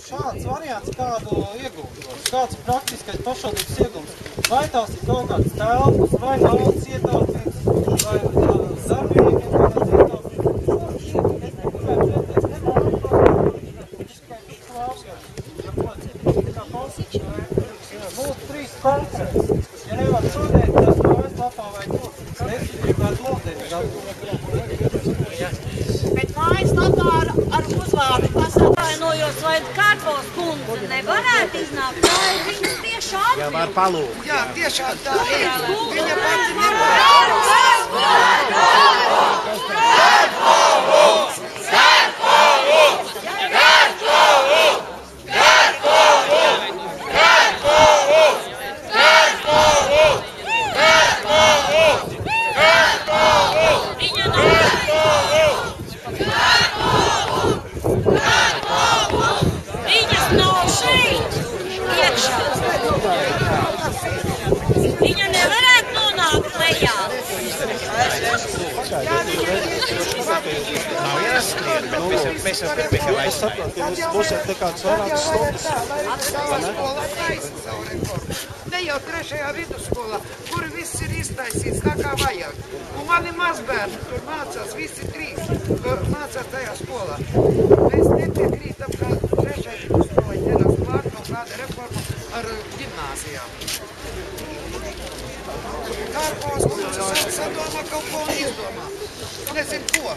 šāds variants kādu iegūtos, kāds praktiskais pašvaldības iegums. Vai tās ir kaut kāds telpas, vai naudas ietaupījums, vai darbinieki būtu 3 konkrēts. Ja nevar šodien, tas mājas lapā vai tur. Es gribētu noteikti. Bet mājas lapā ar uzvārdu pasatainojos, vai Kārpos kundze nevarētu iznākt, tā ir viņas tieši atbild. Jā, var palūgt. Jā, tiešām tā ir. Viņa pati Viņa nevarētu nonākt lejā. Nav jāskrien, bet mēs jau gribējām Es saprotu, ka jūs būsiet nekāds vairākas stundas. Ne jau 3. vidusskolā, kur viss ir iztaisīts tā kā vajag. Un mani mazbērni tur mācās, visi 3 mācās tajā skolā. Mēs nepiekrītam, ka 3. vidusskolā ķerās klāt kaut kāda reforma ar ģimnāzijām. Kārpos kundze sadomā kaut ko un izdomā. Nezinu ko.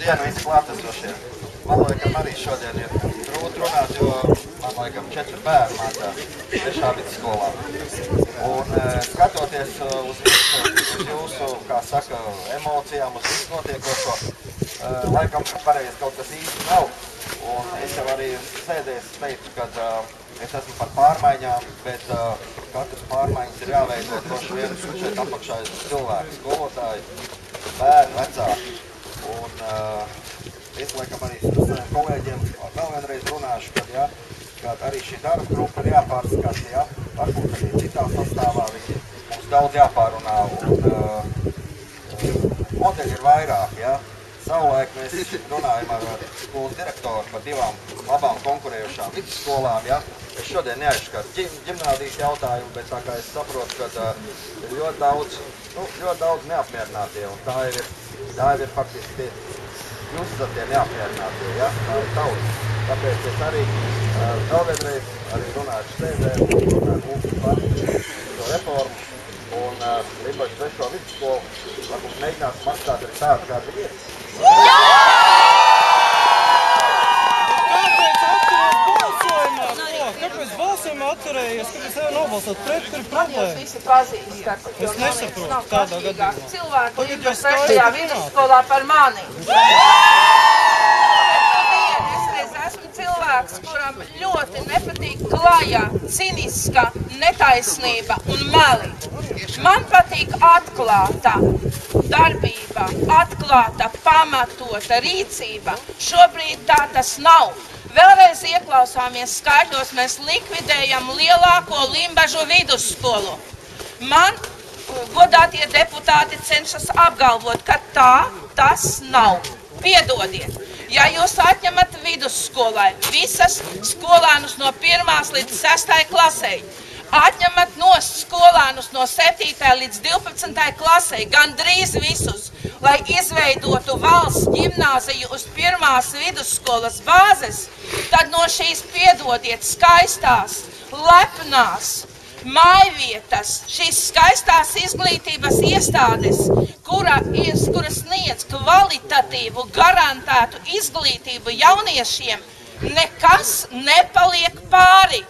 Dienu visi klātesošie. Man laikam arī šodien ir grūti runāt, jo man laikam 4 bērni mācās 3. vidusskolā. Un skatoties uz jūsu, kā saka, emocijām, uz visu notiekošo, laikam pareizi kaut kas īsti nav. Un es jau arī sēdēs teicu, ka es esmu par pārmaiņām, bet katras pārmaiņas ir jāveido droši vien šeit apakšā cilvēki, skolotāji, bērni, vecāki. Un es laikam arī ar saviem kolēģiem vēl vienreiz runāšu, kad arī šī darba grupa ir jāpārskata, ja? Varbūt arī citā sastāvā viņi mums daudz jāpārunā un modeļi ir vairāk, ja? Savulaik mēs runājam ar skolas direktoru par 2 labām konkurējušām vidusskolām, ja? Es šodien neaizskatu ģimnāzijas jautājumu, bet tā kā es saprotu, ka ir ļoti daudz neapmierinātie, un tā ir faktiski jūs esat tie neapmierinātie, ja? Tā ir tauta. Tāpēc es arī vēl vienreiz arī runāšu sēdē, runāšu mūsu par šo reformu, un Limbaģa 3. vidusskolu varbūt mēģinās maksāt arī tādu, kāda ir. Kāpēc balsojumā atturējies? Kāpēc nevar nobalsot pret, kur ir problēma? Visi pazīst, Es nesaprotu tādā gadījumā. Cilvēki ir 3. vidusskolā par mani. Es esmu cilvēks, kuram ļoti nepatīk klaja, ciniska netaisnība un meli. Man patīk atklāta darbība, atklāta, pamatota rīcība. Šobrīd tā tas nav. Vēlreiz ieklausāmies skaitļos, mēs likvidējam lielāko Limbažu vidusskolu. Man godātie deputāti cenšas apgalvot, ka tas nav. Piedodiet, ja jūs atņemat vidusskolai visas skolēnus no 1. līdz 6. klasei, atņemat nost skolēnus no 7. līdz 12. klasei, gandrīz visus, lai izveidotu valsts ģimnāziju uz 1. vidusskolas bāzes, tad no šīs, piedodiet, skaistās, lepnās mājvietas, šīs skaistās izglītības iestādes, kuras sniedz kvalitatīvu, garantētu izglītību jauniešiem, nekas nepaliek pāri.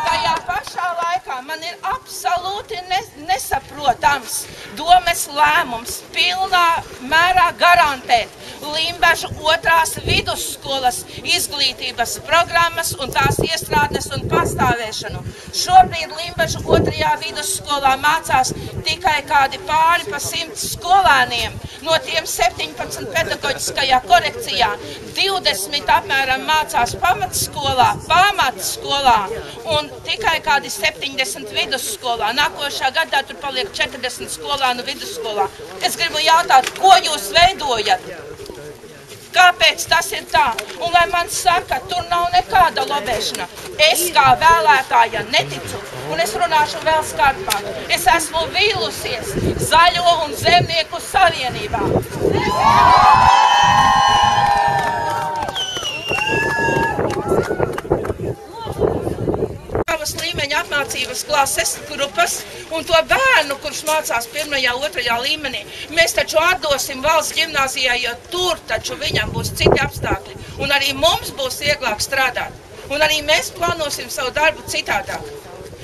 Tajā pašā laikā man ir absolūti nesaprotams domes lēmums pilnā mērā garantēt Limbažu 2. vidusskolas izglītības programmas un tās iestrādnes un pastāvēšanu. Šobrīd Limbažu 2. vidusskolā mācās tikai kādi pāri pa 100 skolēniem, no tiem 17 pedagoģiskajā korekcijā, 20 apmēram mācās pamatskolā un tikai kādi 70 vidusskolā. Nākošā gadā tur paliek 40 skolānu vidusskolā. Es gribu jautāt, ko jūs veidojat? kāpēc tas ir tā. Un lai man saka, tur nav nekāda lobēšana. Es kā vēlētāja neticu, un es runāšu vēl skarpāk. Es esmu vīlusies Zaļo un Zemnieku savienībā. Līmeņa apmācības klases grupas un to bērnu, kurš mācās 1., 2. līmenī. Mēs taču atdosim valsts ģimnāzijā, jo tur taču viņam būs citi apstākļi. Un arī mums būs vieglāk strādāt. Un arī mēs plānosim savu darbu citādāk.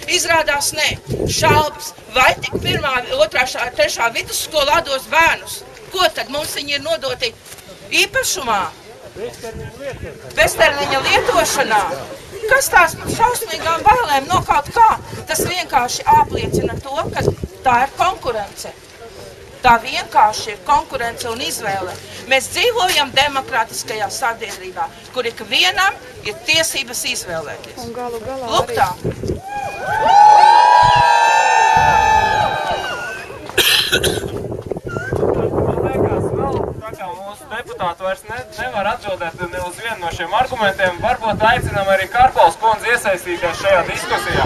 Izrādās nē, šaubas, vai tik 1., 2., 3. vidusskola atdos bērnus. Ko tad mums viņi ir nodoti īpašumā? Beztermiņa lietošanā. Kas tās šausmīgām bailēm no kaut kā? Tas vienkārši apliecina to, ka tā ir konkurence. Tā vienkārši ir konkurence un izvēle. Mēs dzīvojam demokrātiskajā sabiedrībā, kur ikvienam ir tiesības izvēlēties. Un galu galā Lūk tā. Mūsu deputāti vairs nevar atbildēt ne uz vienu no šiem argumentiem. Varbūt aicinām arī Karpovas kundzi iesaistīties šajā diskusijā.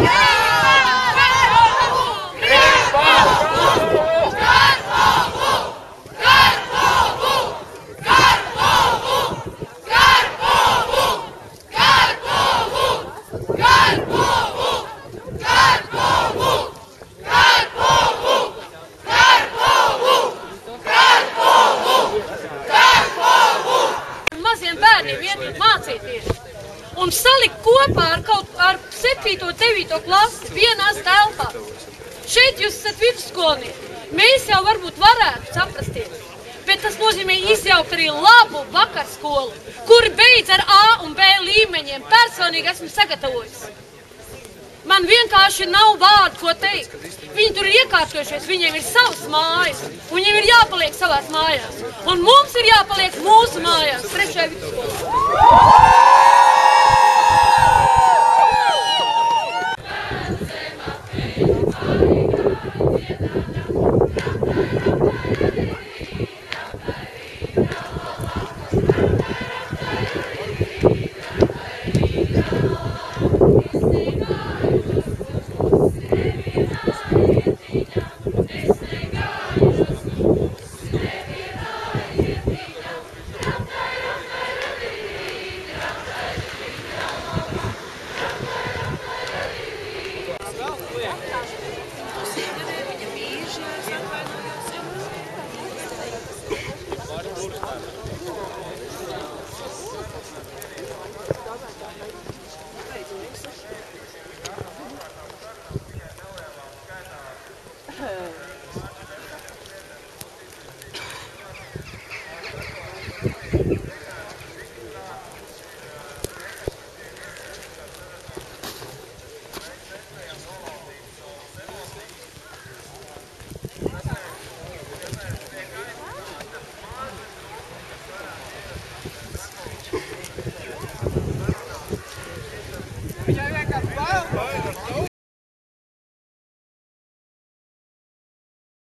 Un salikt kopā ar 7. un 9. klasi vienās telpā. Šeit jūs esat vidusskolnieki. Mēs jau varbūt varētu saprasties, bet tas nozīmē izjaukt arī labu vakarskolu, kuri beidz ar A un B līmeņiem. Personīgi esmu sagatavojis. Man vienkārši nav vārdu, ko teikt. Viņi tur ir iekārtojušies, viņiem ir savas mājas, un viņiem ir jāpaliek savās mājās. Un mums ir jāpaliek mūsu mājās, 3. vidusskolā. Viņai vienkārši bail.